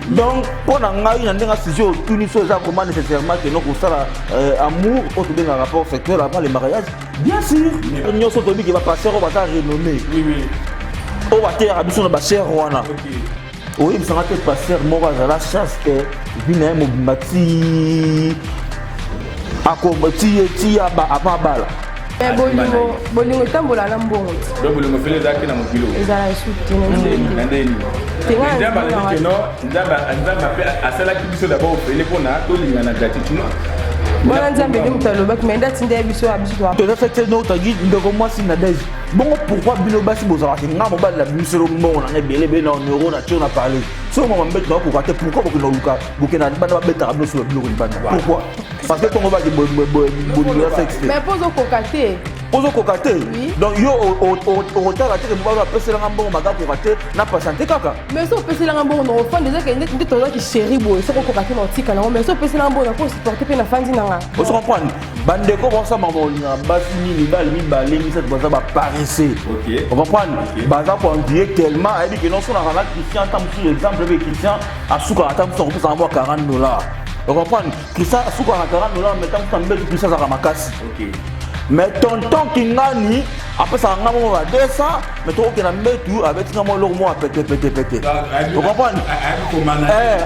Donc, pour nous, nous avons sujet tout nous sommes comment nécessairement que nous avons amour, autre un rapport sexuel avant le mariage. Bien sûr, nous sommes qui va passer au bâtard renommé. Oui, oui. Au bâtard, nous sommes passer au Rwanda. Oui, nous sommes passer moi à la chasse que vient un mobimati à combattre à Babala. Bolingo tambola na mbongo. Donc bolingo fele zaki na mobilo. Ezala isuti na ndeni. Ndeni. Ndaba le keno, ndaba pe asala ki biso d'abord fele pona to linga na gratitude. Bona nzambe ndi mutaloba kimenda tinde biso abiso to. To fait no tagi ndoko mwasi na dej. Bon pourquoi bino basi bozala nga mo bala biso lo mbongo na ngebele be na euro na tio na parler. So mo mbet na ko kate pourquoi ko na luka bokena bana ba beta biso lo bilo bana. Pourquoi? Parce que ton va di bon sexe. Mais pose au cocaté. Pose au cocaté. Donc yo au retard la tête ba ba pese la mbongo maga cocaté na pas santé kaka. Mais so pese la mbongo no fond déjà que ndi to ki chéri boy so ko cocaté no tika na mais so pese la mbongo ko supporter pe na fandi na nga. Vous comprenez? Bande ko bon ça maman na basi ni bal mi balé mi cette baza ba parisé. OK. On comprend? Baza ko en direct tellement elle dit que non son na Christian tam sur exemple avec Christian a souka tam son pour avoir $40. Vous comprenez? Christian a souka $40 mais tam tam be Christian za makasi. OK. Mais tonton Kingani après ça on a 200 mais toi qui na metu avec un mot moi pété. Vous comprenez?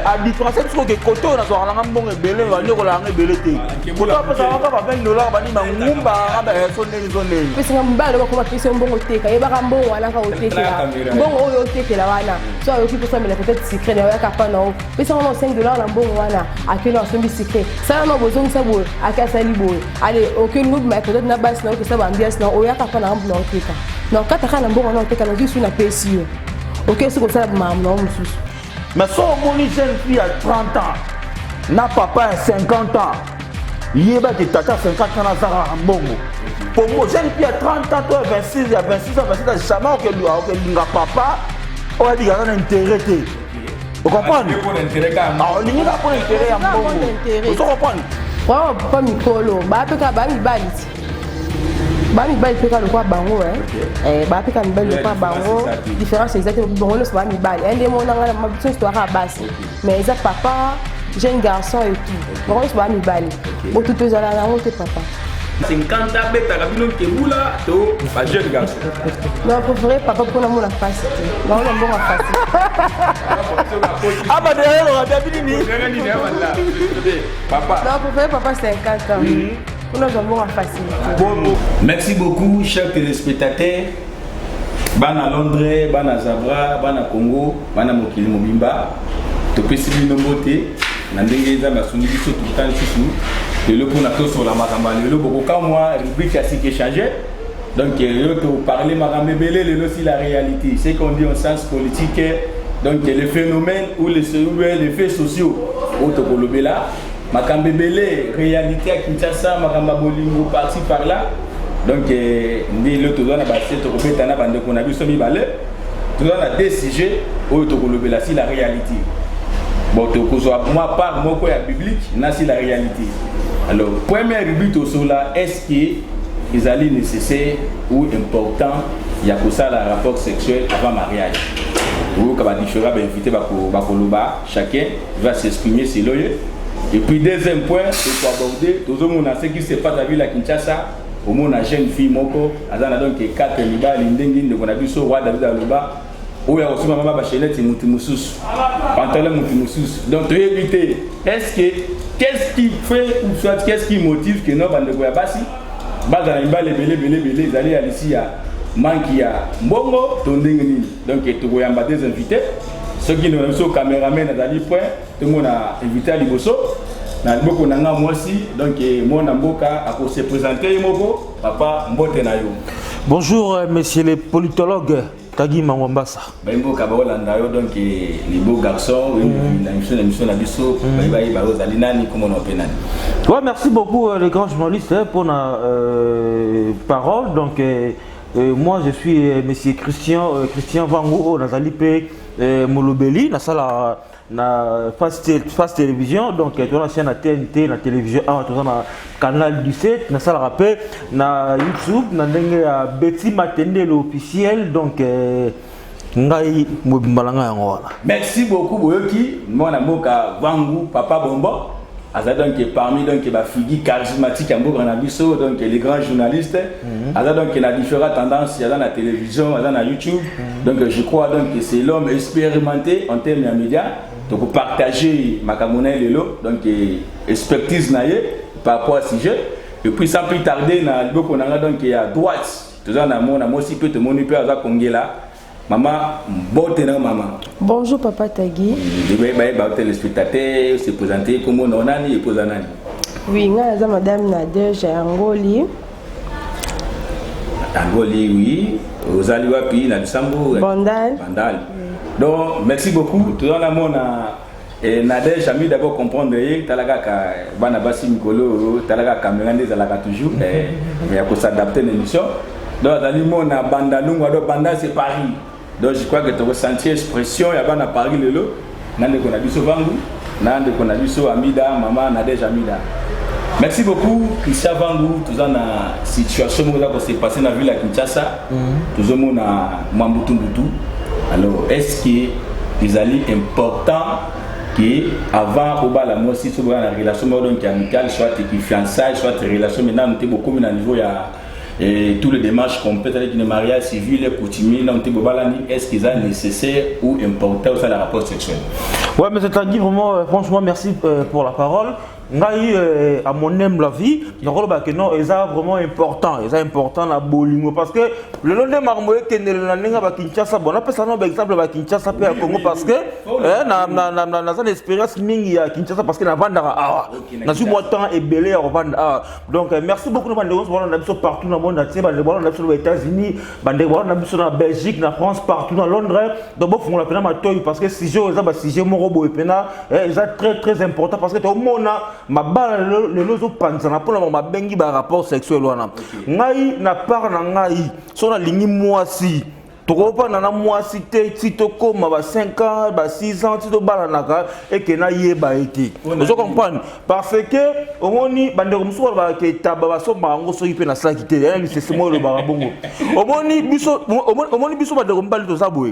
À différence parce que côté on a sur la ngambongo belé va ndeko la ngebele te. Pour après ça on va $20 bani mangumba aba sonne. Pese ngambala ba ko pese mbongo teka yeba ka mbongo wana ka otekela. Mbongo oyo otekela wana. So ayo kipo ça mais peut-être secret na ya ka na o. Pese ngamo $5 na mbongo wana akelo asombi secret. Ça na bozong sa boy akasali boy. Allez aucun nous mais peut-être na base na ko ça ba ambiance na o ya ka pa na mbongo teka. Non quand tu as un bon on teka na juste une PSU. OK c'est comme ça maman non mususu. Mais son mon jeune fille à 30 ans. Na papa à 50 ans. Yeba de tata 50 ans na zara mbongo. Pour moi jeune fille à 30 ans toi 26 à 26 ans jamais que lui nga papa on va dire un intérêt. Vous comprenez? Ah, il n'y a pas d'intérêt à mbongo. Vous comprenez? Wa pas mikolo, ba peka ba mi bali. Ba mi bali peka le quoi bango ba peka mi bali le quoi bango. Différence exacte bango le ba mi bali. Un des mon na ma biso histoire à base. Mais ça papa, jeune garçon et tout. Bango le ba mi bali. Bo tout aux ala na monte papa. 50 ans beta kabino kebula to ba jeune garçon. Non, pour vrai papa pour na mon la face. Non, on bon la face. Ah bah derrière on a bien fini. Papa. Non, pour vrai papa 50 ans. Nous avons une facilité. Merci beaucoup, chers téléspectateurs. Bana Londres, Bana Zabra, Bana Congo, Bana Mokili Mobimba. Topesi bino mbote. Nandengeza basuni biso tout temps sous. Le pour na sur la maramba. Le beaucoup quand moi rubrique classique échangé. Donc le pour parler maramba belé le aussi la réalité. C'est qu'on dit en sens politique. Donc les phénomènes ou les faits sociaux au Tokolobela. Makambe belé réalité à Kinshasa, Makamba Bolingo parti par là. Donc ni le tout doit na basé to kopeta na bande ko na biso mi balé. Tout doit na des sujets au Tokolobela si la réalité. Bon to kozo moi par moko ya biblique na si la réalité. Alors première but au sola est-ce que ils allaient nécessaire ou important il y a que ça la rapport sexuel avant mariage. Ou quand on dit invité bakoloba chacun va s'exprimer c'est loyer. Et puis deuxième point, c'est pour aborder tout le monde a ce qui se passe à la ville à Kinshasa, au monde a jeune fille moko, azana donc 4 niba lindengi de qu'on a vu sur roi David Aloba, où il y a aussi maman Bachelette et Moutimusus, pantalon Moutimusus. Donc éviter, qu'est-ce qui fait ou soit qu'est-ce qui motive que non bande goya basi, bazana niba les belé ils allaient à ici à manki à mbongo tondengeni. Donc tu goyamba des invités. Ceux qui nous sont caméramen à Dali Point, tout le monde a invité à Liboso. Beaucoup nanga moi aussi, donc mon amboka a pour se présenter moko papa mbote na yo. Bonjour messieurs les politologues. Tagi Mawambasa. Mboka ba Holanda yo donc les beaux garçons, la mission la biso, bye ba Rosalinani comme on appelle nani. Ouais, merci beaucoup les grands journalistes pour la parole. Donc moi je suis monsieur Christian Vango Nazalipe Molobeli na sala na face télévision donc tu as la chaîne TNT la télévision tu as na canal 17 na sala rappel na YouTube na ndenge ya Betty Matende l'officiel donc ngai mobimbalanga yango wala. Merci beaucoup Boyoki, moi na moka Vangu Papa Bombo. Aza donc parmi donc la figure charismatique en Boka Nabiso, donc les grands journalistes. Aza donc il a différentes tendances, il y a dans la télévision, il y a dans YouTube. Donc je crois donc que c'est l'homme expérimenté en termes de médias. Donc pour partager ma camonelle lelo, donc expertise naie par rapport à ce sujet. Et puis sans plus tarder, na Boka Nanga donc il y a droite. Tout ça na moi aussi peut te moniper à Congela. Maman, maman. Bonjour Papa Tagui. Les spectateurs se présenter comme on a et posé nani. Oui, je Madame Nadège Angoli. Angoli, oui. Rosali Wapi, Nadisambo. Bandal. Bandal. Donc, merci beaucoup. Tout le monde a Nadège a mis d'abord comprendre que Talaga Banabasi Mikolo, Talaga Camerandé Zalaga toujours, mais il y a pour s'adapter à l'émission. Donc, dans le monde, Bandal, c'est Paris. Donc je crois que tu ressenti l'expression, il y a Paris le lot. Nande qu'on a vu sur Vangu, Nande qu'on a vu sur Amida, Maman Nadège Amida. Merci beaucoup, Christian Vangu, tout ça dans la situation qui s'est passée dans la ville de Kinshasa, tout ça dans Mambutumbutu. Alors, est-ce que les alliés importants qui avant au bas la moi aussi sur la relation amicale, soit fiançailles, soit relation maintenant nous sommes beaucoup à niveau et tous les démarches qu'on peut avec une mariage civil, coutumier, est-ce qu'ils sont nécessaires ou importants dans le rapport sexuel? Ouais, mais c'est-à-dire vraiment, franchement, merci pour la parole. À mon aime la vie, non, c'est vraiment important. C'est important la bolingo parce que le long de marmoye qui est dans Kinshasa, bon, on appelle ça un exemple à Kinshasa puis à Congo parce que dans l'expérience mingi à Kinshasa parce que na vandara ah, na suis moi temps et belé à vendre ah. Donc merci beaucoup de bandes on a partout dans le monde entier, bandes on a aux États-Unis, bandes on a en Belgique, en France, partout dans Londres. Donc bon, faut la peine à toy parce que si j'ai mon robot et pena, c'est très très important parce que tout le monde ma balle le lozo panzana pour la ma bengi ba rapport sexuel wana ngai na part na ngai so na lingi mwasi to pas na mwasi te ti to koma ba 5 ans ba 6 ans ti to bala naka et que na yeba été vous comprenez parce que omoni bande comme so ba ke taba ba so bango so ipe na saki te c'est moi le barabongo omoni biso bande comme bali to saboye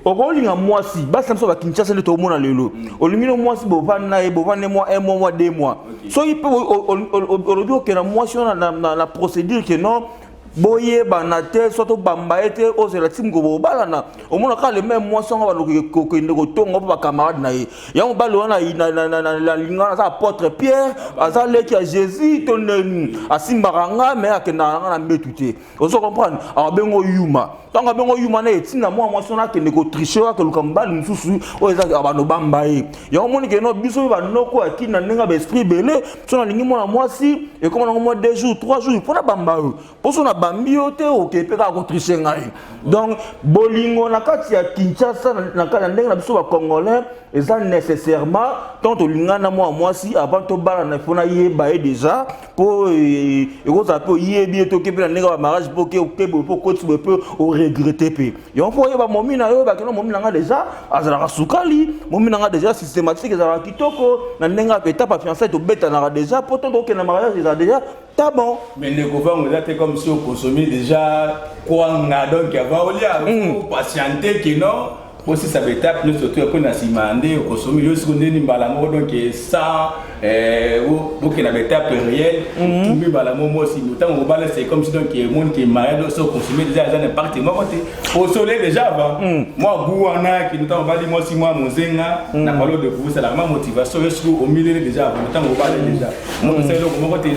okoli nga mwasi ba samso ba Kinshasa le to mona lelo olimino mwasi bo vana e bo vana moi 1 mois 2 mois so ipe olobi ke na mwasi na procédure que non boye banate soto bamba ete ozela timgo bo balana omona ka le même moisson ba ko ndeko tongo ba camarade na ye ya mo balo na la lingana sa apôtre Pierre azale ki a Jésus tonenu asimbaranga mais akenda na metute ozo comprendre a bengo yuma tanga bengo yuma na etina mo moisson na kende ko tricher ka lukambali mususu o eza abano bamba ye ya omoni ke no biso ba noko akina nenga ba esprit belé so na lingi mo na mwasi et comme na mo 2 jours 3 jours pour na bamba pour so na bambiote ok pe ka ko tricher ngai donc bolingo na kati ya Kinshasa na kala ndenge na biso ba congolais eza nécessairement tant to lingana mo mwasi avant to bala na fona yeba e déjà pour et ko ça peut yebi to ke pe na ndenge ba mariage pour que pour ko tu peux au regretter pe yo faut yeba momi na yo ba ke no momi na déjà azala sukali momi na déjà systématique ezala kitoko na ndenge pe étape fiancée to beta na déjà pour to ke na mariage déjà t'as bon mais les gouvernements vous êtes comme si on consommait déjà quoi donc avant au patienter que non aussi ça peut taper nous surtout après na simandé au consommer le secondaire ni balamo donc ça ou que la étape réelle tout mi balamo moi aussi autant on va c'est comme si donc il y a monde qui est malade donc consommer déjà ça n'impact moi côté au soleil déjà avant moi gouana qui nous on va dire moi si moi mon zenga na parole de vous c'est la même motivation au milieu déjà autant on va déjà moi c'est donc moi côté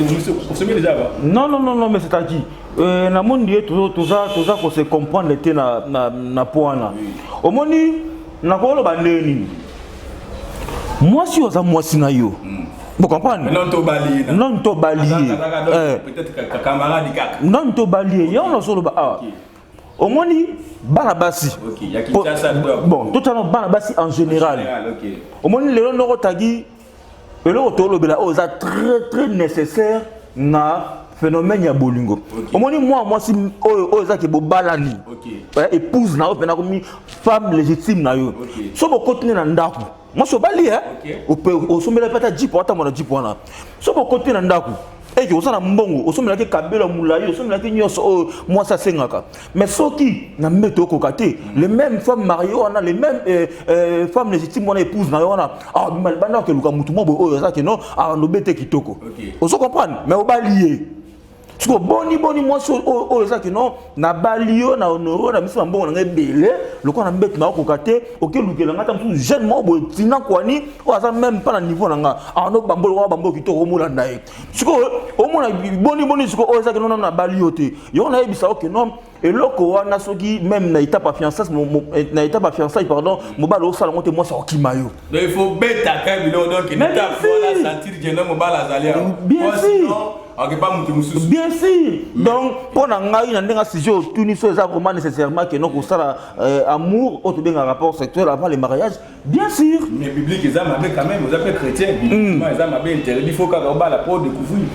consommer déjà avant non mais c'est à dire na monde tout ça qu'on se comprendre était na poana omoni na kolo bandeni moi si oza moi si na yo vous comprenez non to bali peut-être camarade kaka non to bali ya on solo ba omoni bana basi bon tout ça bana basi en général omoni le no tagi le to lo bela oza très très nécessaire na phénomène ya bolingo omoni moi si oza ke bo balani épouse na opena comme femme légitime na yo so bo continuer na ndako moi so bali o sombela pata jipo ata mona jipo na so bo continuer na ndako et que ça na mbongo osomela ke kabela mulayi osomela ke nyoso moi ça sengaka mais soki na mbeto kokate les mêmes femmes mariées on a les mêmes femmes légitimes mon épouse na on a ah banda ke luka mutu mobo oyo ça que non ah no bete kitoko oso comprendre mais obalié tu ko boni moi oyo ça que non na balio na honoro na miso mbongo na ngebele loko na mbeto na kokate oke lukela ngata mutu jeune mobo tina kwani o ça même pas na niveau na nga ah no bambolo kitoko molanda e tu ko o mona boni tu ko oyo ça que non na balio te yo na ebisa ok non et loko wana soki même na étape fiançailles na étape fiançailles pardon mobala o sala ngote moi ça okimayo donc il faut beta quand bilo donc il t'a faut la sentir que non mobala zalia bien sûr bien sûr donc pour na ngai na ndenga sujet tuni so ça vraiment nécessairement que non ko sala amour au bien un rapport sexuel avant le mariage bien sûr mais biblique ils ont quand même vous appelez chrétien bibliquement ils ont interdit il faut qu'on ba la pour découvrir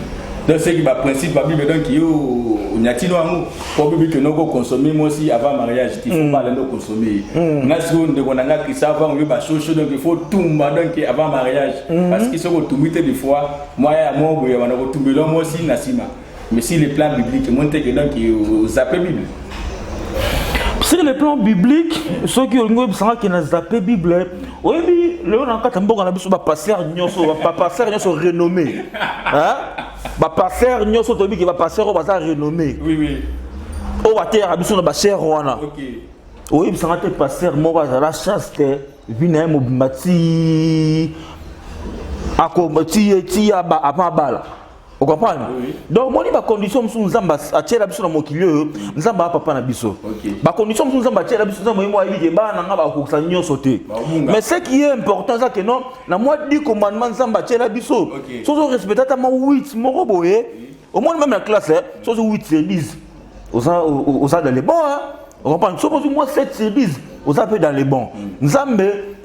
donc c'est qui va principe la Bible donc yo nyatino amu pour bible que nous consommer moi aussi avant mariage il faut pas le consommer na seconde de konanga qui ça avant yo ba chocho donc il faut tout donc avant mariage parce qu'ils sont automité des fois moi ya moi boya wana ko tumbelo moi aussi na sima mais si les plans bibliques monte que donc ils appellent Bible sur le plan biblique ceux qui ont besoin que na zappé Bible oui le on encore tamboka na biso ba passer nyoso ba passer nyoso renommé hein ba passer nyoso to bi ki ba passer o ba za renommé oui o ba terre biso na ba cher wana OK oui besoin que passer mo ba la chaste vina mo bimati akomati ti aba abala. Vous comprenez? Oui. Donc, moi, les conditions sont nzamba attirer biso na mokilio nzamba papa na biso. Ba conditions sont nzamba attirer biso nzamba moi ibike ba na ngaba ko sanyo sauter. Mais ce qui est important ça que non, na moi dit commandement nzamba attirer biso. Sozo respecter ta 8 moko boye. Au moins même la classe sozo 8 sur 10. Aux dans les bons hein. Vous comprenez? Sozo moi 7 sur 10. Aux peu dans les bons. Nzambe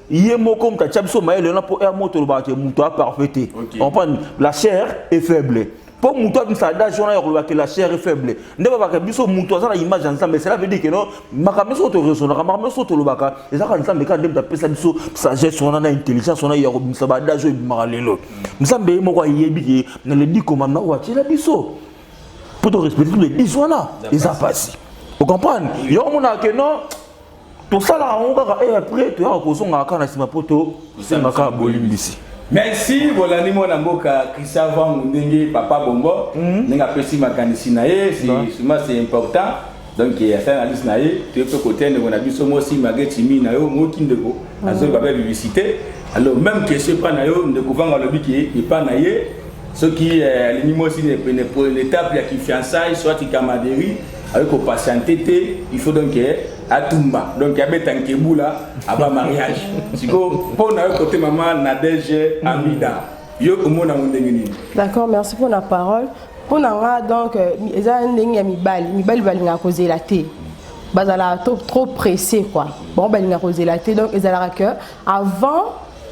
yemo comme ta tchabso maël là pour un moto le bateau muto parfait. On prend la chair est faible. Pour muto une sadage on a que la chair est faible. Ne pas que biso muto ça la image ensemble cela veut dire que non makameso to raison makameso to le baka et ça quand ensemble quand dem ta pesa biso sagesse on a intelligence on a yaro sabadage et maralelo. Nzambe yemo kwa yebi na le dit comme na wa tela biso. Pour te respecter tous les 10 là et ça passe. Vous comprenez? Yo mona que non tout ça là on va et après tu as cause on a quand na sima poto c'est maka bolimbisi. Merci bolani mona mboka Christophe Ndenge papa bombo ninga pesi makanisi na ye c'est important donc il y a ça analyse na ye tu peux côté de na biso mo si mageti mi na yo mo kindeko azo ba publicité alors même que ce pas na yo ndeko vanga lobi ki pas na ye ce qui l'animo aussi pour une étape il y a qui fiançailles soit qui camaraderie avec au patienté il faut donc atumba donc il y a betankebu avant mariage siko pour na côté maman Nadège Amida yo komona ndengeni. D'accord, merci pour la parole. Pour na donc eza ndenge mibali balinga causer la thé bazala trop pressé quoi bon balinga causer la thé donc ezala que avant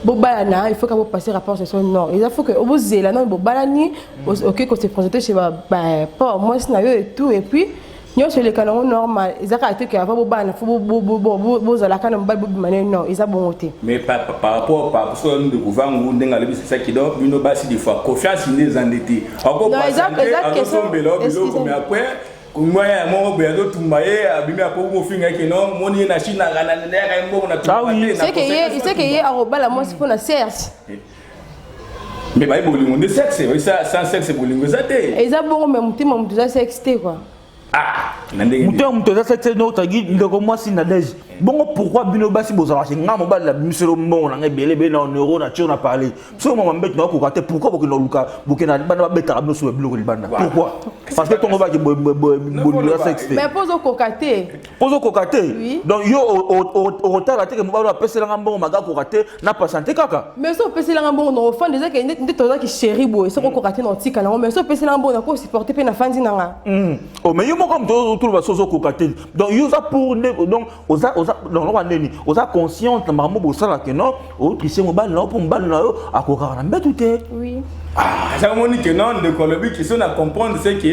bobalana il faut que vous passiez rapport sur non il faut que vous zela non bobalani OK que se présenter chez pas moi c'est na yo et tout et puis nous sur les canaux normal ils ont caractère que avant bobalana faut bo zala kana mbali bobimane non ils a bon côté mais par rapport par so nous découvrir on ndenga le c'est ça qui donc une basi des fois confiance les endettés encore pas question mais après moi mon béado tumbaye abimi apo mo finga que non moni na china kana ndeka mbo na tumbaye c'est que y a robala moi c'est pour la certes mais ba bolingo de sexe ça sans sexe bolingo ça té ils a bon même mutima mutu za sexe quoi ah nandenge mutu za sexe no tagi ndeko moi si Nadège bon pourquoi bino basi bozala nga mo bala miselo mbongo na ngebele be na euro na tio na parler so mo mbet na ko kate pourquoi bokino luka bokina bana beta no so biloko libanda pourquoi parce que tongo ba ki bolira sexe mais pose au kokate donc yo au retard la te que mo ba pesela nga mbongo maga kokate na patienter kaka mais so pesela nga mbongo no fan déjà que ndé toza ki chéri boy so kokate na tika na mais so pesela nga mbongo na ko supporter pe na fandi na nga oh mais yo mo comme tout le so kokate donc yo ça pour donc non on a conscience na maman bosala que non au tricher mobile non pour mobile na yo akokaka na mbetu te oui ah ça moni que non de colobi qui sont à comprendre c'est que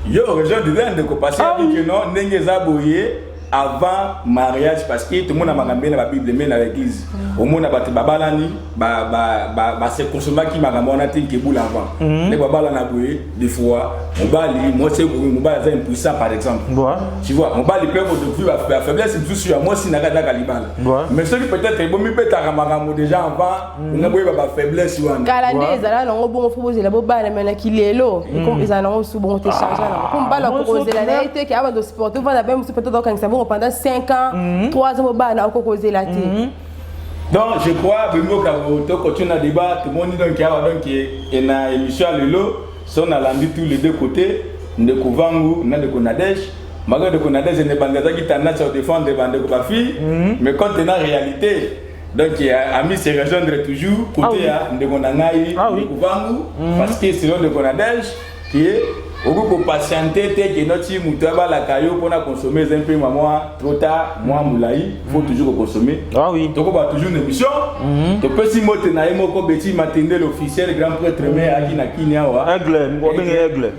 yo région de de passer que non ndenge za boyer avant mariage parce que tout le monde a marambé dans la Bible mais dans l'église au monde a battu babalani c'est consommé qui marambé on a tin keboul avant les babalana boué des fois on bali moi c'est mon bali est impuissant par exemple tu vois on bali peut de la faiblesse c'est sûr moi si n'a pas calibal mais ceux qui peut-être bon mi peut taramangamo déjà avant on a boué ba faiblesse wana kalande ezala longo bon proposer la bobala mais qui lelo comme ezala longo sous bon télécharger comme bala proposer la été qui avant de sport on va même peut-être donc ça va pendant 5 ans 3 ans bobala on proposer la té donc je crois que quand tu as débat tout le monde donc il y a donc une émission lelo son a landé tous les deux côtés de Kovangu na de Konadej malgré de Konadej ne bangaza qui tendance à défendre des bandes de fille mais quand tu es en réalité donc il a mis se rejoindre toujours côté de Konangai de Kovangu parce que c'est de Konadej qui est au goût pour patienter que notre moutaba la caillou pour consommer un peu moi trop tard moi moulaï faut toujours consommer donc on va toujours une émission tu peux si monter na emo ko beti matinde l'officiel grand prêtre mais akina kinia wa aigle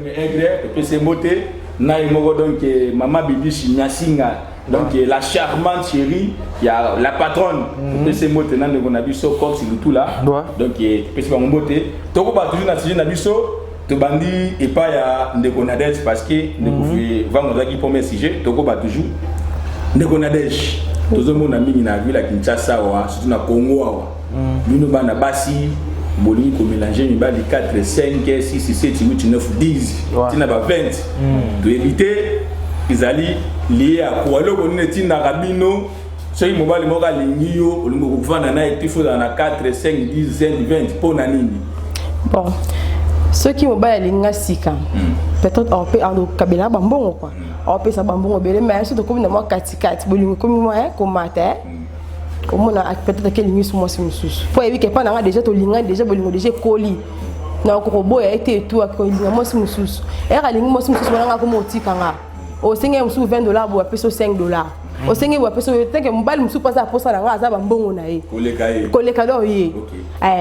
tu peux se monter na emo donc maman bibi Nyasinga donc la charmante chérie il y a la patronne tu peux se monter na on a vu so comme c'est tout là donc tu peux se faire monter donc on va toujours na sujet na biso to bandi et pas ya Ndekonadej parce que ne vendre qui premier sujet toko ba toujours Ndekonadej tozo mona mingi na ville à Kinshasa wa surtout na Congo wa bino bana basi bolingi ko mélanger mibali 4 5 6 7 8 9 10 tina ba 20 to éviter izali lié à quoi le konne tina rabino soki mobali moka lingi yo olingo ko vanda na etifo na 4 5 10 20 pour na nini bon ceux qui mobile linga sika peut-être on peut en kabila bambongo quoi on peut ça bambongo belé mais surtout comme moi katikati bolingo comme moi comme matin comme on a peut-être que lingi sur moi c'est mususu pour éviter que pendant déjà to linga déjà bolingo déjà colis na ko boya été tout ko linga moi c'est mususu et lingi moi c'est mususu na ko motikanga au singa mususu $20 bo apeso $5 au singa bo apeso teke mobile mususu pasa pour ça na za bambongo na ye koleka do ye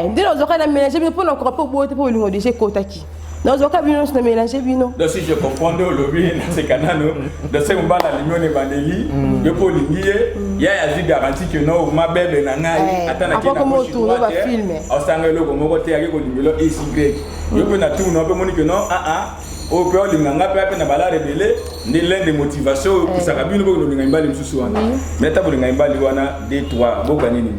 ndilo zoka na mélanger mais pour encore pas boiter pour lingo déjà kotaki non zoka bino na mélanger bino donc si je comprends le lobby dans ces canaux de ce mobile la ligne ne bandeli yo pour lingier ya ya garantie que non ma bébé na ngai atana ki na ko tourner ba film au sangelo ko moko te ya ko lingelo EY yo pe na tout non pe moni que non au peur linganga pe na bala rebelle ni l'un des motivations pour ça kabino ko linga mbali msusu wana mais ta bolinga mbali wana 2 3 boka nini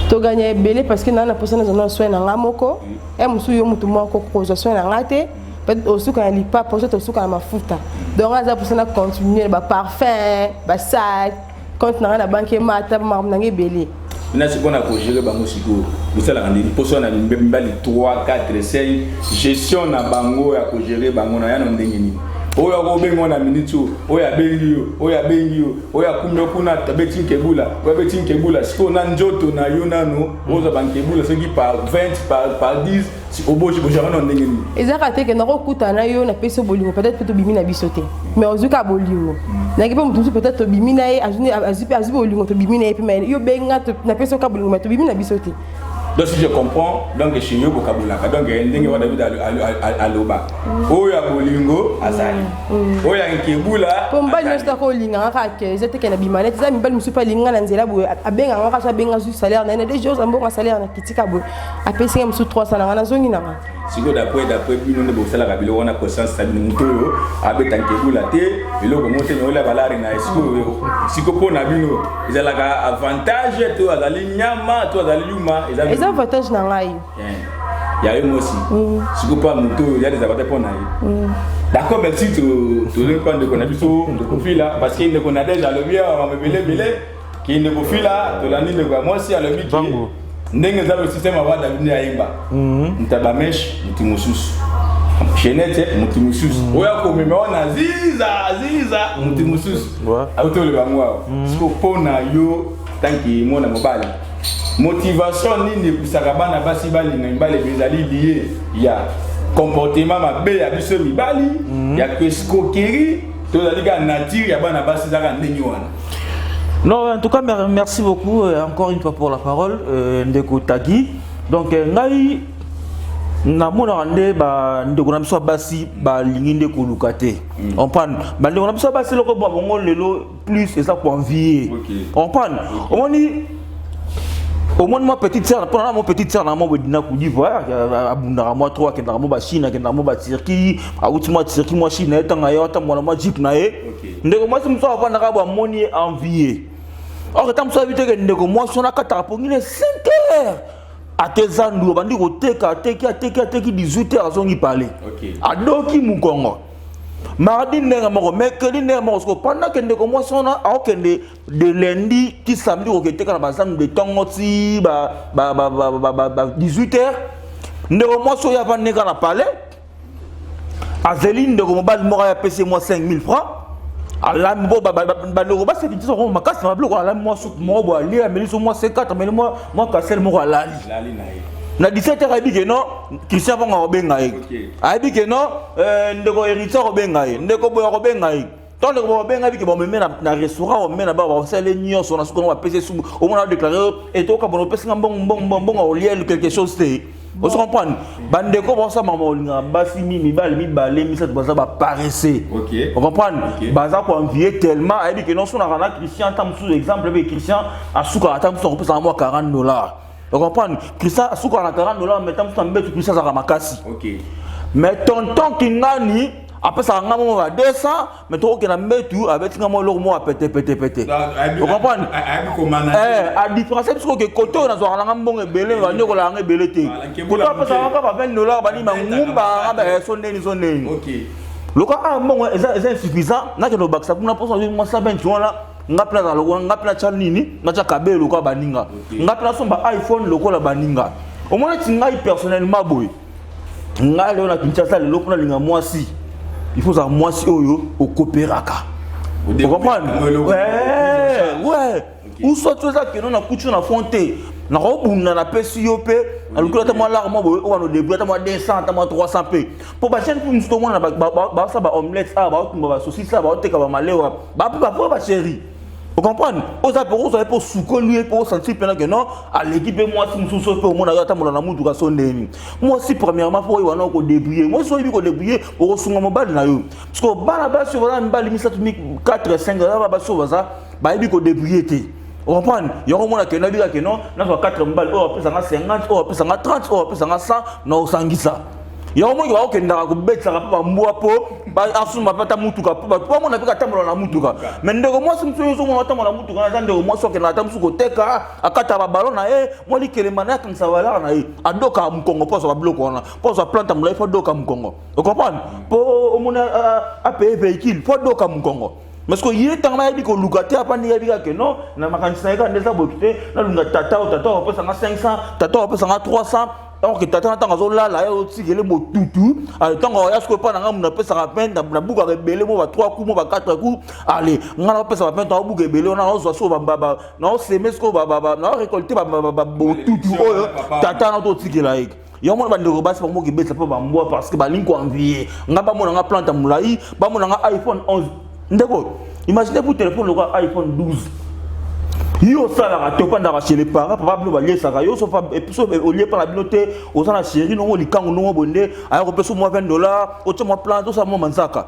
to gagner belé parce que na personne na soin na ngamoko et musu yo mutu moko ko zo soin na ngate peut-être aussi quand il pas pour ça aussi quand mafuta donc ça pour ça continuer ba parfum ba sac quand na banque mata na belé na si bona ko gérer bango siko musala kandi poso na mbali 3 4 5 gestion na bango ya ko gérer bango na yana ndenge ni oya ko bengo na minute oya bengi yo oya kumyo kuna tabeti nkebula wabeti nkebula siko na njoto na yo nano oza bankebula soki par 20 par 10 si oboji bo jarana ndenge ni ezaka te ke na ko kutana yo na peso bolingo peut-être peut bimi na bisote mais ozuka bolingo na kipe mutu peut-être to bimi na ye azupi bolingo to bimi na ye mais yo benga na peso ka bolingo mais to bimi na bisote. Donc si je comprends, donc chez nous Bokabula, donc ndenge wa David aloba. Oya bolingo azali. Oya nkebula. Pomba ni sta ko linga ka ke zete ke na bimanete za mibali musupa linga na nzela bo abenga ngaka sa benga su salaire na des jours ambonga salaire na kitika bo apesi musu 300 na zongi na. Siko d'après bino ne bosala kabilo wana conscience sabini mutoyo abeta nkebula te eloko mote nyola balari na siko pona bino ezalaka avantage to azali nyama to azali yuma ezali avantage na ngai il y a eu aussi siko pas mutoyo il y a des avantages pour naï d'accord merci to le point de konabiso de profila parce qu'il ne connaît déjà le bien on me belé qui ne profila to la ni de moi si à le biki ndenge za le système ava David Ayimba ntabamesh mutimususu chenete mutimususu oya ko memeona ziza mutimususu auto le bangwa siko pona yo tanki mona mobali motivation nini kusaka bana basi bali ngambale bezali lié ya comportement mabe ya biso mibali ya escroquerie to la liga nature ya bana basi zaka ndenge wana. Non, en tout cas, merci beaucoup encore une fois pour la parole, Ndeko Tagi. Donc, ngai na mona ande ba ndeko na biso basi ba linginde ko lukate on prend ba ndeko na biso basi loko ba bongo lelo plus et ça pour envier on prend au moins ma petite sœur pendant mon petite sœur na mo bedina ku d'Ivoire abunda moi 3 ke na mo ba Chine ke na mo ba Turquie a outi moi Turquie moi Chine etanga yo ta mo jeep na e ndeko moi simso avanda ka ba moni envier or tam so vite ke ndeko moi sona kata pour ngine 5 heures à tes andu bandi ko teka 18 heures azongi parler adoki mukongo mardi nenga moko mercredi nenga moko pendant que ndeko moi sona akende de lundi ki samedi ko teka na bazam de tongoti ba 18 heures ndeko moi so ya va neka na parler azeline ndeko mobali moko ya pc moi 5000 francs alam bo ba ndeko ba se dit so makasi na bloko alam moi so mo bo ali ameli so moi 54 mais moi kasel moko alali na 17 heures abi que non Christian va ngobenga e abi que non ndeko héritier ngobenga e ndeko boyo ngobenga e tant ndeko ngobenga bi que bon me na restaurant on mena ba sele nyonso na suko na pc sou au moins déclarer et to ka bon pc bon au lieu quelque chose c'est vous comprenez bandeko bon ça maman olinga basi mi balé mi ça baza ba paraissé vous comprenez baza ko envier tellement abi que non so na kana Christian tam sous exemple be Christian asuka tam so pesa moi $40. Vous comprenez? Christian a souka na $40, mais tant que tu Christian ça makasi. Mais tonton Kingani après ça ngamo va 200, mais toi que na metu avec ngamo lo mo pété. Vous comprenez? A différence parce que côté on a zo ngam bon ebele ba nyoko la ngebele te. Côté après ça ngaka $20 bani mangumba ba soneni. Loko bon c'est insuffisant, na que no baksa pour na posa moi ça ben tu là. Ngapla za loko ngapla cha nini ngacha kabelo kwa baninga ngapla somba iPhone loko la baninga au moins tingai personnellement boy ngale on a Kinshasa le loko na linga mwasi il faut ça mwasi oyo au coopéraka vous comprenez ouais ou soit tout ça que non na couture na fonté na robunda na pesi yo pe alukula ta moi larme boy on no débrouiller ta moi 200 ta moi 300 p pour ba chaîne pour nous tout monde ba ça ba omelette ça ba ba saucisse ça ba teka ba malewa ba chérie. Vous comprenez? Vous avez pour soucoler pour sentir que non, à l'équipe, moi, si je suis au monde, moi, si premièrement, pour vous débrouiller, moi, je suis débrouiller pour vous soumettre mon bal. Parce que Banaba sur un bal, 4 5 $, sur ça, il faut débrouiller. Vous comprenez? Il y a un monde qui n'a pas que non, n'a pas 4 balles, ou 50, ou 30, ou 100, non, sans ça. Il y a un moment qui va okenda ko betsa ka mwa po ba asuma pata mutuka po ba po mona pika tambola na mutuka mais ndeko moi simso yo mo tambola na mutuka na ndeko moi soke na tamsu ko teka akata ba ballon na moi likele mana kan sawala na adoka mkongo po so ba bloko na po so planta mula fo doka mkongo vous comprenez po mona a payer véhicule fo doka mkongo parce que il est temps là ko lukate apani ya bika que non na makanisa ka ndesa bokite na lunga tata o pesa 500 tata o pesa 300. Alors que tata tanga zo la ya oti gele motutu tanga ya sko pa na ngamu na pesa ka penda na buka rebele mo ba 3 coups mo ba 4 coups allez ngana pesa ba penda buka rebele na zo so ba na o semesko ba na récolter ba motutu oyo tata na to tikela ik yo mo ba ndeko basi pa mo ki betsa pa ba mboa parce que ba link ko envier ngaba mo na planta mulai ba mo na iPhone 11 ndeko imaginez pour téléphone le iPhone 12. Yo ça la topanda chez les parents papa blo ba liesa ka yo so fa episode au lieu par la bibliothèque aux na chérie non likango non bonde ay ko peso moi $20 o tmo plan to ça mo manzaka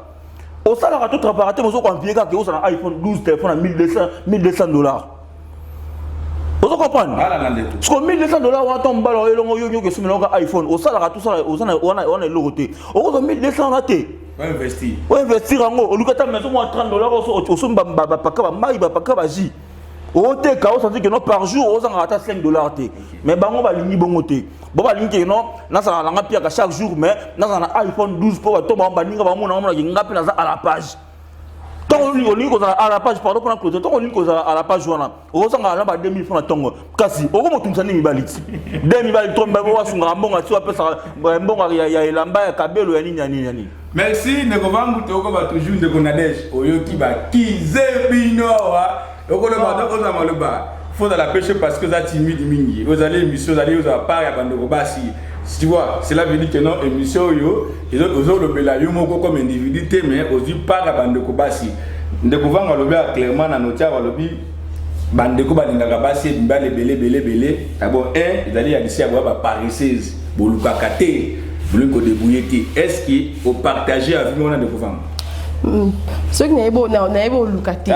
au ça la to préparateur mo so ko envier ka que ça iPhone 12 téléphone à $1200 vous comprenez parce que $1200 on tombe balo yo que soumis ka iPhone au ça la tout ça on est logoté au ko $1200 na té investir ngo o lukata maison mo $30 au so ba paka ba mai ba paka ba ji au té kao ça dit que non par jour aux en rata $5 té mais bango ba lingi bongo té bo ba lingi non na ça la ngapia ka chaque jour mais na ça iPhone 12 pour to ba ninga ba mona mona ngapi na à la page tant on lit ko à la page pardon pour la clôture tant on lit ko à la page wana aux en na ba 2000 francs tongo kasi o ko motumsa ni mibaliti 2000 bali tomba bo wasunga mbonga tu apesa mbonga ya elamba ya kabelo ya nini merci ndeko vangu toko ba toujours ndeko Nadège oyoki ba kizebinoa faut dans la pêche parce que ça timide mingi. Vous allez émission, vous allez vous pas à bande basi. Tu vois, cela veut dire que non émission yo, ils ont le bela yo moko comme individu mais aussi pas à bande basi. Ndeko le bien clairement dans notre lobby bande ko balinga basi mbale belé. D'abord ils allaient ici avoir paresseuse, boluka kate. vous voulez débrouiller. Est-ce que vous partagez avec nous de pouvoir? Ce qui n'est pas lucratif.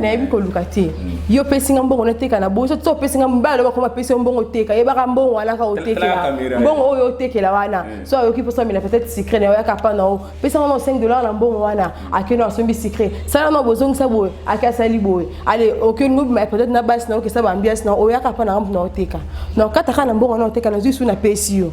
N'est pas lucratif. Yo pesinga mbongo na teka na boso to pesinga mbalo ba koma pesi mbongo teka ye ba mbongo wana ka oteka mbongo oyo oteka wana so ayo ki posa mina peut-être secret na ya kapa na o pesa mo $5 na mbongo wana akeno asombi secret sala no bozong sa boy akasa liboy allez aucun ngoubi mais peut-être na base na o ke sa ba ambiance na o ya kapa na na oteka na kata kana mbongo na oteka na zisu na pesi yo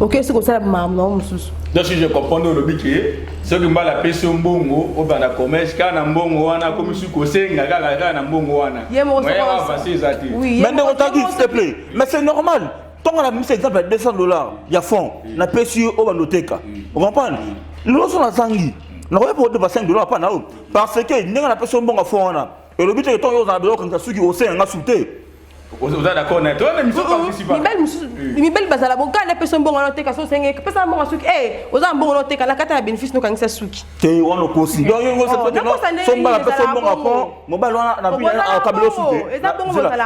ok c'est comme ça mam na mususu. Donc si je comprends le biquet ce que m'a la pesi mbongo o bana commerce kana mbongo wana comme si ko senga kaka na mbongo wana oui mais s'il te plaît mais c'est normal tant on a mis cet exemple $200 il y a fond na pesi o banoteka vous comprenez loso na zangi na ko pour $5 pas na parce que ninga na pesi mbongo fond wana et le but est que ton yo za belo quand suki o senga souté. Vous êtes d'accord avec toi, mais mi belle bazala bon quand la personne bon on teka so senge personne bon suki eh oza bon on teka la kata bénéfice no kangisa suki te wana kosi donc yo ngose peut non somba la personne bon rapport mobile wana na bi na kabelo souté na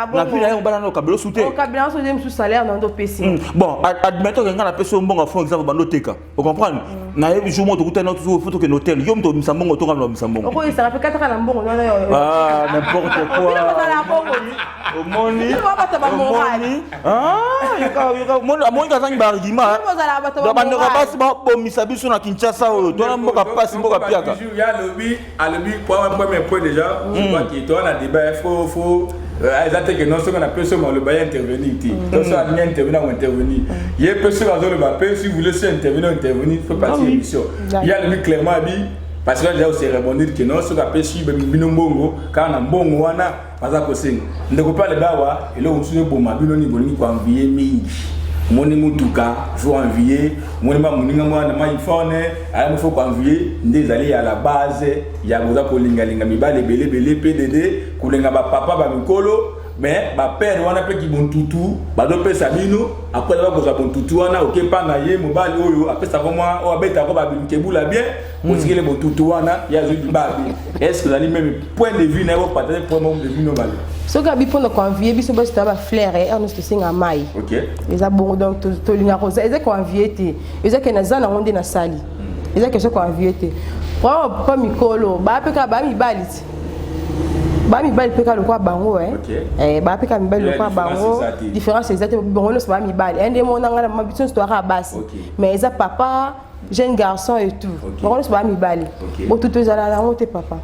bi na mobile na kabelo souté o kabelo so dem sous salaire na ndo pesi bon admettons que quand la personne bon rapport exemple bando teka vous comprenez na ye jour mo to kutana to photo que l'hôtel yo mto misambongo to kamlo misambongo ko ça fait 4 ans na mbongo na yo ah n'importe quoi au moni amoni kazangi baargument bando basi bomisa biso na Kinshasa oyo tona mboka pasi mboka piaka alobi premier point déjà je vois que toi na débat faut exactement que non ce qu'on appelle ça le bail intervenir donc ça vient intervenir ou intervenir il y a personne dans le bail si vous laissez intervenir faut partir émission il y a le clairement dit parce que déjà c'est répondre que non ce qu'on appelle si binombo quand on a bongo wana parce que c'est ne ko pas le dawa et là on se bon ma bino ni boni ko envier mingi moni mutuka faut envier moni ma muninga mwana ma iphone ay faut ko envier ndezali à la base ya boza ko linga mibale belé PDD kulenga ba papa ba mikolo mais ba père wana pe ki bon tutu ba do pesa bino après ba ko za bon tutu wana OK pa na ye mobali oyo après ça comme moi o beta ko ba binkebula bien aussi que le bon tutu wana ya zo babi est-ce que vous avez même point de vue na vous partager point de vue normal ce que bi pour convier biso ba sta ba flair et on se singa mai OK ils a bon donc to linga ko ça ils a convier te ils a que na zana onde na sali ils a que ce convier te pas mikolo ba pe ka ba mi balit ba mi bal peka le quoi bango ba peka mi bal le quoi bango différence exactement bon on se ba mi bal un des mon ngala ma biso histoire à basse mais ça papa jeune garçon et tout bon on se ba mi bal bon tout aux ala la monter papa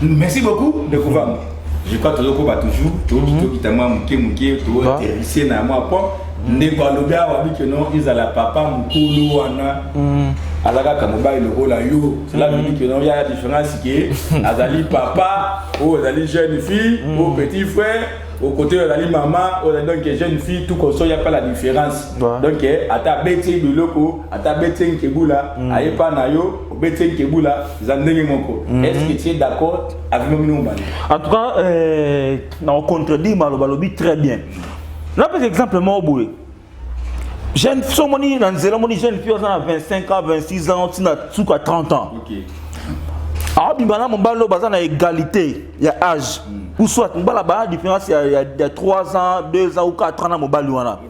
merci beaucoup de pouvoir je crois que toujours tout qui t'a moi muke tout terrissé na moi pas ndeko alobia wabi que non ils ala papa mukulu wana alaka kamobali lokola yo cela veut dire que non il y a la différence que azali papa ou azali jeune fille ou petit frère au côté azali maman ou donc jeune fille tout comme ça il y a pas la différence donc ata beti biloko ata beti nkebula ayepa na yo beti nkebula zandenge moko est-ce que tu es d'accord avec nous en tout cas on contredit malobalobi très bien là par exemple moi boy jeune fille dans jeune fille à 25 ans 26 ans tu as 30 ans OK ah bimana mobalo baza na égalité il y a âge ou soit mbala ba différence il y a 3 ans 2 ans ou 4 ans mobalo wana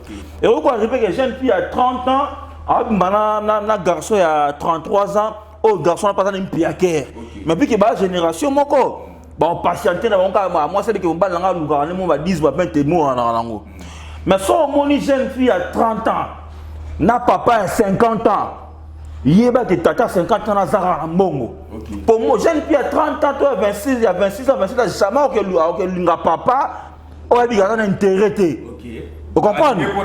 et on peut arriver que jeune fille à 30 ans ah bimana na garçon il y a 33 ans au garçon n'a pas une piaquer mais puis que ba génération moko ba patienter na moi c'est que mbala nga luka ne mo ba 10 ba 20 mots na lango mais si on jeune fille à 30 ans, n'a papa à 50 ans, il y a des tata 50 ans à Zara Mbongo. Pour moi, jeune fille à 30 ans, toi 26 ans, 26 ans, jamais que lui papa, on a dit qu'il y a un intérêt. Vous comprenez? On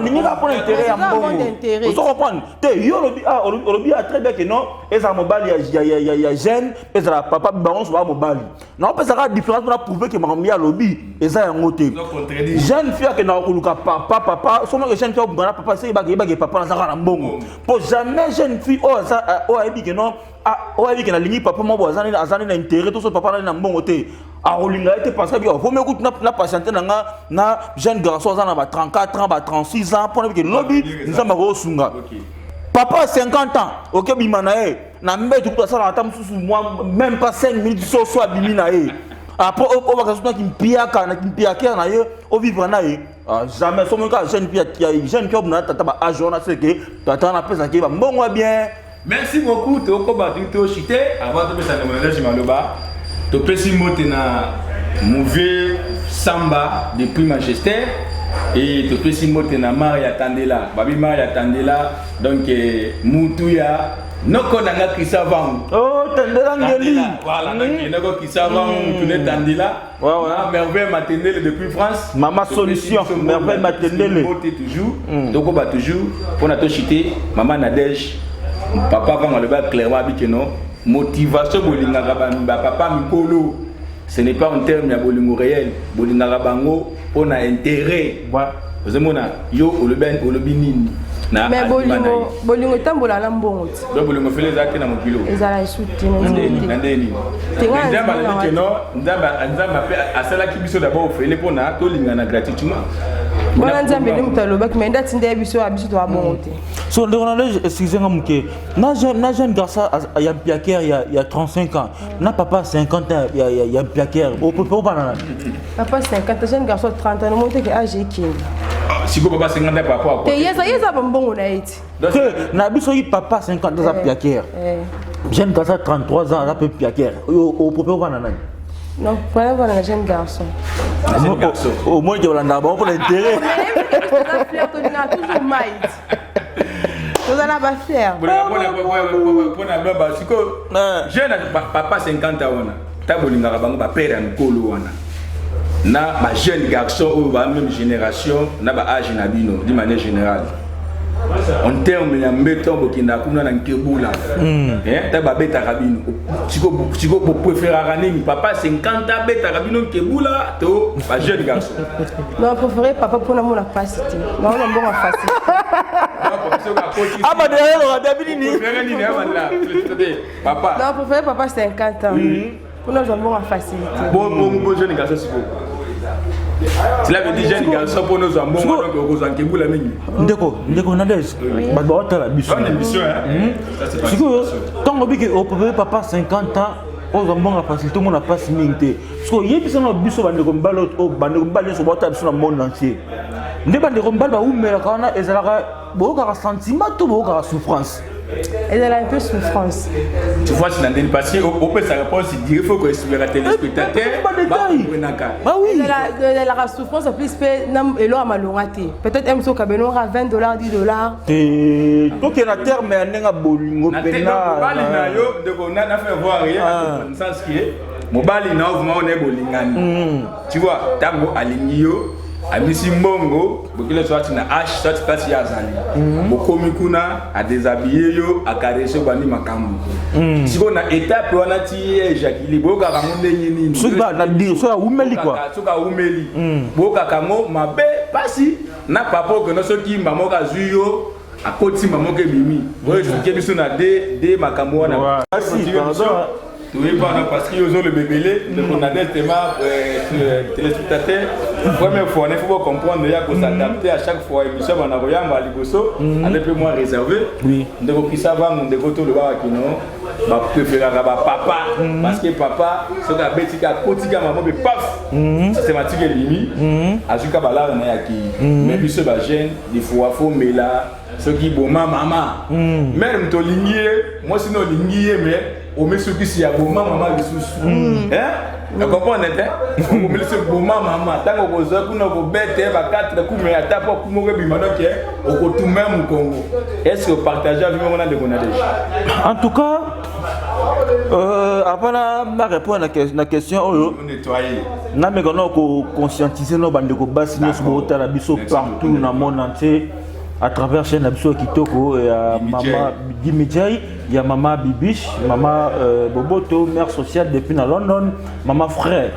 n'y a pas d'intérêt à Mbongo. Vous comprenez? On dit très bien que non, et ça mobile, il y a jeune, et ça papa, on se voit mobile. Non, parce que la différence pour prouver que ma mère lobby, et ça est un côté. Jeune fille qui n'a pas papa, seulement que jeune fille qui n'a pas papa, c'est que papa n'a pas Mbongo. Pour jamais jeune fille, oh, elle dit que non, oh, elle dit que la ligne papa, moi, elle a un intérêt, tout ça, papa n'a pas Mbongo. A Rolinga était parce que faut me écouter na patienter na jeune garçon ça na 34 ans 36 ans pour que lobby nous sommes au sunga papa 50 ans OK bimana na mbe tout ça na tam sous moi même pas 5 minutes so bimina après on va que qui me na yo au vivre na jamais son cas jeune qui na tata ba agona c'est que tata na pesa qui va mbongo bien. Merci beaucoup to ko ba to chité avant de ça demander je maloba to pesi mote na mauvais samba depuis Manchester et to pesi mote na Maria Tandela babi Maria Tandela donc mutuya noko nanga kisavang oh Tandela ngeli voilà donc noko kisavang tune Tandela voilà merveille maternelle depuis France maman solution merveille maternelle mote toujours donc ba toujours pour na to chité maman Nadège papa va le bas clairement bikeno motivation bolinga ba papa mikolo ce n'est pas un terme ya bolingo réel bolinga bango on a intérêt vous mona yo oloben olobinini na mais bolingo tambola na mbongo do bolingo fele zaki na mokilo ezala isuti ndeni ndamba le bikeno ndamba pe asala kibiso d'abord fele pona to linga na gratuitement bona nzambe ndi mutaloba ki menda tinde biso abiso to abongo te so ndona le excusez-moi muke na jeune garçon ya Piaker il y a 35 ans na papa 50 ans il y a Piaker au peu pas papa 50 jeune garçon 30 ans monte que âge qui si ko papa 50 ans papa quoi te yeza mbongo na iti na biso yi papa 50 ans za Piaker jeune garçon 33 ans za Piaker au peu pas nani non pas un jeune garçon au moins je l'en d'abord pour l'intérêt toujours maït vous allez pas faire jeune papa 50 ans wana tabolinga bango ba père nkolo wana na ba jeune garçon ou ba même génération na ba âge na bino de manière générale en termes ya mbeto bokinda kuna na nkebula ta ba beta rabino siko bo préférer nini papa 50 ans beta rabino nkebula to ba jeune garçon non préférer papa pour na facilité non on bon facile ah bah derrière on a David ni papa non préférer papa 50 ans pour nous on bon facilité bon jeune garçon siko cela veut dire jeune garçon pour nous en bon donc on nkebula mingi ndeko Nadège ba ba la biso bonne émission ça c'est pas tant obi que au papa 50 ans on a bon facilité tout le monde a pas mingi parce que yebi na biso bandeko mbalo o bandeko mbalo so bota biso na monde entier nde bandeko mbalo ba umela kana ezalaka boka sentiment to boka souffrance. Et elle a un peu souffrance. Tu vois, c'est dans des passés, on peut sa réponse, il dit qu'il faut que les téléspectateurs. Ah oui. Elle a souffrance, en plus, elle a malheureusement. Peut-être qu'elle a $20, $10. Et donc, il y a un terme, mais il y a un bolingo. Il y a fait voir rien, dans le sens que mobile, on est bolingani. Tu vois, tango aligno. Amisi mbongo bokile soit na H soit place ya zali bokomi kuna a déshabiller yo a caresser bani makambo siko na étape wana ti éjaculer boka kamonde nyini suka na dire so umeli quoi suka umeli boka kamo mabe pasi na papa que no soki mamo ka zuyo akoti mamo ke bimi boye ke biso na de makambo wana oui, parce qu'ils ont le bébé, donc on a des thèmes téléspectateurs. Première fois, il faut comprendre qu'il faut s'adapter à chaque fois. Et puis, on a voyagé à Ligoso, un peu moins réservé. Donc, qui savent, on a le bar qui non, préférer papa, parce que papa, c'est la bêtise qui a côté maman, mais paf, systématique et limite. À ce cas-là, on a qui, mais puis ce bagène, il faut mais là, ce qui bon maman, même to lingier, moi sinon lingier mais au met ce qui s'y a bon maman les sous, hein? Vous comprenez hein? On met ce bon maman, tant qu'on vous a qu'on a vos bêtes, va 4 coups mais à ta porte pour mourir bimano qui est au tout même au Congo. Est-ce que vous partagez avec moi de Gonadège? En tout cas, après la réponse à la question, na me kono ko conscientiser nos bandes ko basi nos bota la biso partout dans le monde entier à travers chaîne la biso Kitoko et maman Dimidjay, il y a maman Bibiche, maman Boboto, mère sociale depuis dans London, maman frère.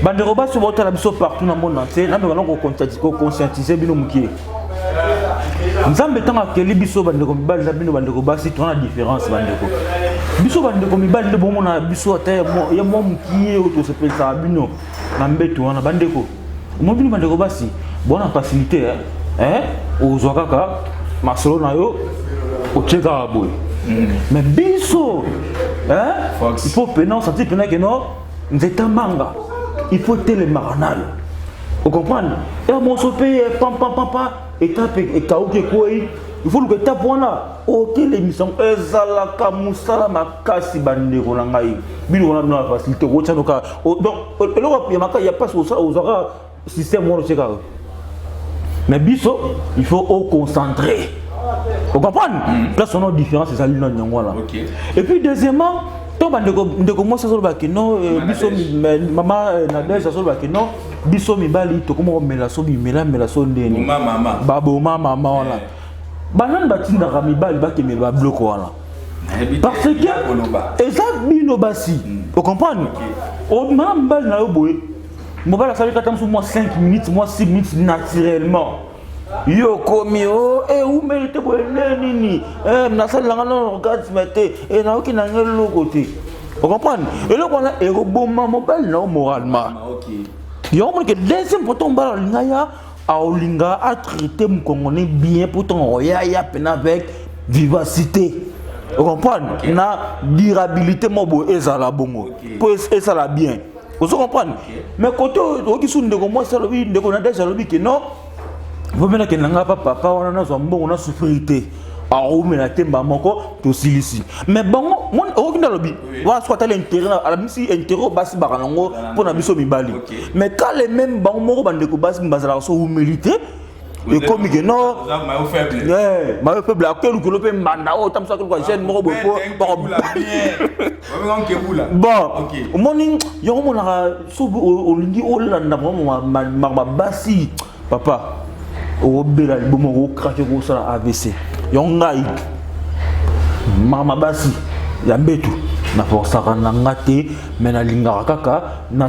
Bande ko basi bota la biso partout dans le monde entier, na me kono ko conscientiser bino mukie. Nzambe tanga keli biso bande ko bali bino bande ko basi to na différence bande ko. Biso bande ko mibali de bomo na biso ata ya mo mukie auto se pesa bino na mbeto wana bande ko. Mo bino bande ko basi bona facilité hein aux kaka masolo na yo o cheka boy. Mais biso hein il faut penser sentir que non nzeta manga il faut télémaranal. Vous comprenez? Et mon sopé pam étape et kaouke quoi. Il faut que étape voilà au télémission ezalaka musala makasi bandeko na ngai. Bino on a facilité ko tshano ka. Donc il y a pas aux système on cheka. Mais biso il faut au concentrer. Vous comprenez? Là son nom différence c'est ça l'union là. Et puis deuxièmement donc ndeko moi ça solba que non biso maman na ça solba que non biso mibali to comme mela so bimela so ndeni maman babo maman wala banane batinda ka mibali ba kemela ba bloc wala parce que et ça bino basi vous comprenez au maman mibali na yo boye mobala ça fait moi 5 minutes moi 6 minutes naturellement yo komi o ou mérite boye nini na sala ngana regarde mete et na okina ngelo côté vous comprenez et là on a et bon mobile na moralement yo on que deuxième pourtant bala lingaya a olinga a traiter mon congolais bien pourtant ya pena avec vivacité vous comprenez na durabilité mo boye ezala bongo pour ezala bien vous comprenez mais côté oki sunde ko moi ça lobi ndeko na déjà lobi que non vous venez que n'anga papa on a zombo on a souffrité a oumela temba moko to silisi mais bon mon okina lobi wa soit l'intérêt à la misi intérêt basi barango pour na biso mibali mais quand les mêmes bon moko bandeko basi mbazala so humilité et comme que non ma faible à quel que le manda o tam ça que quoi jeune moko bon morning yo mo na so olingi olanda ma basi papa au bela bomo ko craquer ko ça AVC yongai mama basi ya mbetu na força kana ngate mena linga kaka na